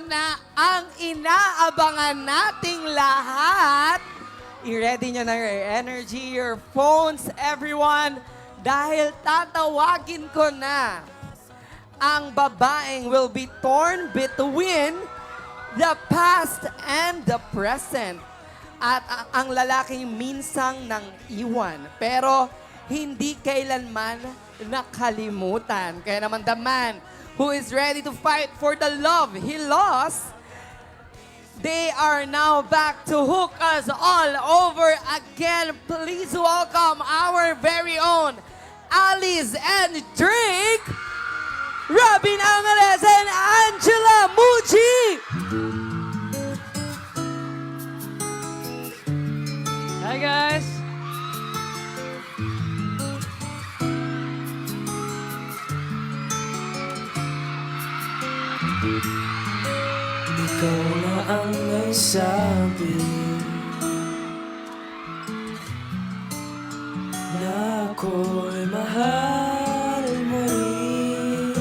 na ang inaabangan nating lahat. I-ready nyo na your energy, your phones, everyone. Dahil tatawagin ko na ang babaeng will be torn between the past and the present. At ang lalaking minsang nang iwan. Pero hindi kailanman nakalimutan. Kaya naman the man who is ready to fight for the love he lost, they are now back to hook us all over again. Please welcome our very own Alice and Drake, Robin Angeles and Angela Muji. Hi guys! Ikaw na ang may sabi na ako'y mahal mo rin.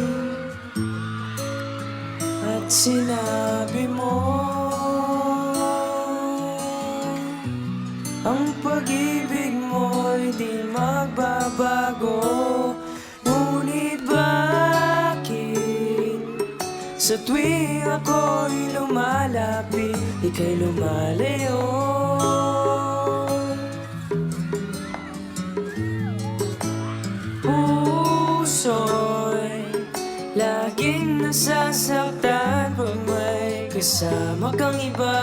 At sinabi mo ang pag-ibig mo'y di magbabago. Ngunit bakit sa tuwing ako'y lumalapit, ika'y lumalayo? Puso'y laging nasasaktan pag may kasama kang iba.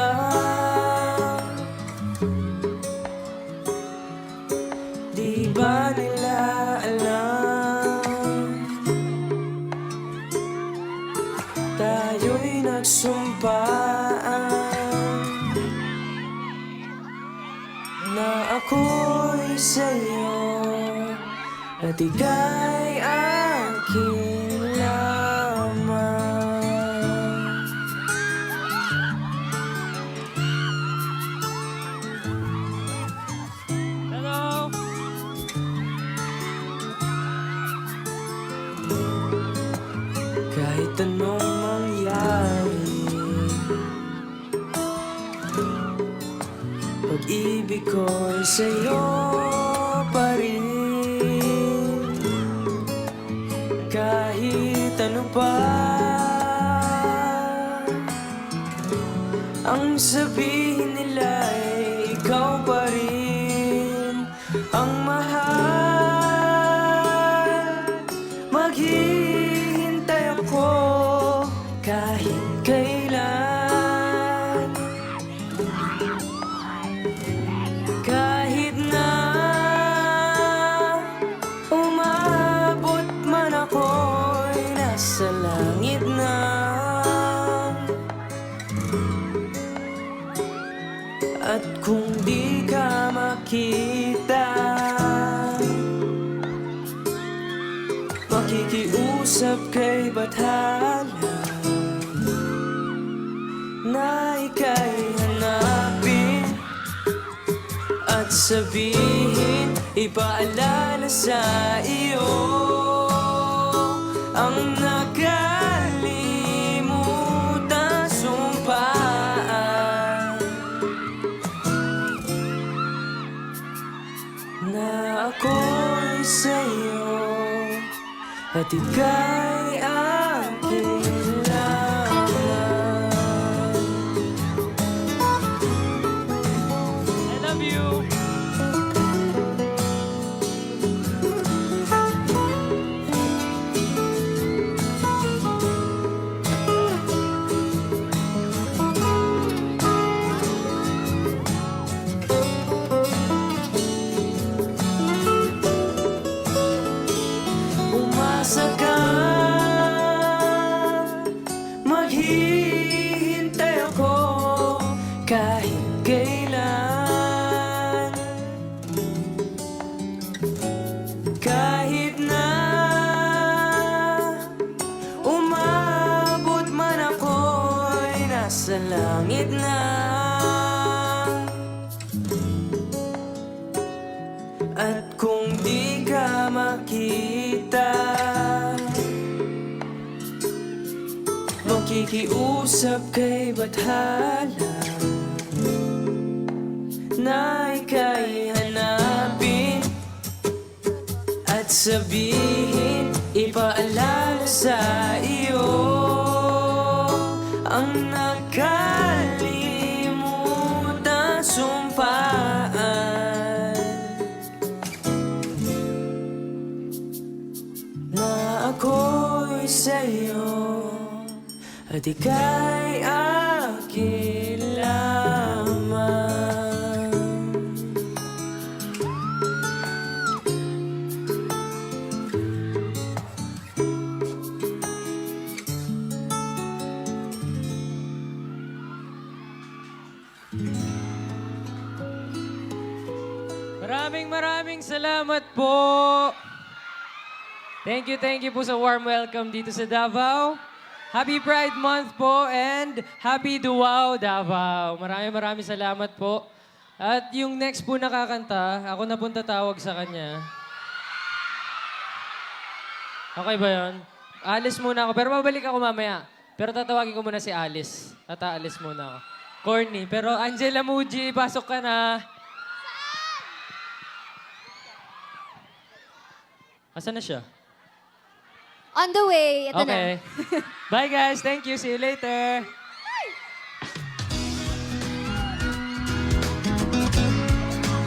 Di ba nila alam? Tayo'y nagsumpaan na ako'y sa'yo at ika'y akin lamang. Hello! Kahit anong mangyari, pag-ibig ko'y sa'yo pa rin. Kahit ano pa ang sabihin nila, ay ikaw pa rin ang mahal. Maghihintay ako kahit kailan, kahit na umabot man ako'y nasa langit na. At kung di ka makita, makikiusap kay Bathala na ika'y hanapin at sabihin, ipaalala sa iyo ang nakalimutan sumpaan na ako'y sa'yo at ika'y akin lamang. I love you! Umasa ka, maghihintay ako kahit kailan. Kahit na umabot man ako'y nasa langit na. At kung di ka makita, Nakikiusap kay Bathala na ika'y hanapin at sabihin, ipaalala sa iyo ang nakalimutan sumpaan na ako'y sa'yo at ika'y akin lamang. Maraming salamat po. Thank you po sa warm welcome dito sa Davao. Happy Pride Month po and Happy Duwao Davao. Maraming salamat po. At yung next po nakakanta, ako na pong tatawag sa kanya. Okay ba yun? Alis muna ako, pero mabalik ako mamaya. Pero tatawagin ko muna si Alice. At aalis muna ako. Corny, pero Angela Muji, pasok ka na. Asan na siya? On the way. Ito na. Okay. Bye guys. Thank you. See you later.